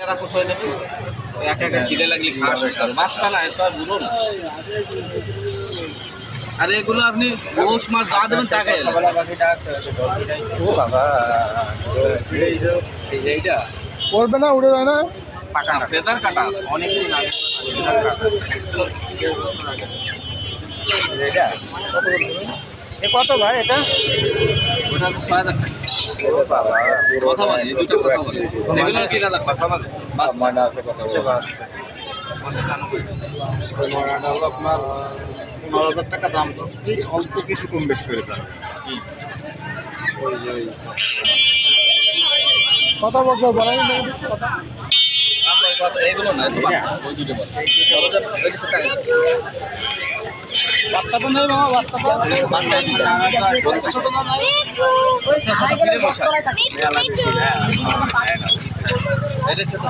রাখো 6 দেবে একা একা খিদে লাগলে খাস বাচ্চা না এত আর বুড়ো না আর এগুলো আপনি পৌষ মাস যা দেবেন তাকে ও বাবা এইটা পড়বে না উড়ে যায় না পাকা ফেদার কাটা আছে অনেকদিন আগে এটা কত ভাই এটা ওটা হচ্ছে 6000 টাকা কথা বলে এই দুটো কথা বলে এগুলো 3000 টাকা মানে আছে কথা বলে মরাটা হলো আপনার 15,000 টাকা দাম চাচ্ছি অল্প কিছু কম বেশি করে দাম ওই যে কথা বলবো বলাই কথা এগুলো না এগুলো বাচ্চা ওই দুটো বলে ওইটা সেটা বাচ্চা তো নেই মামা বাচ্চা তো বাচ্চা দুটো ছোট না নাই ছোট ফিরে বসা এটা ছোট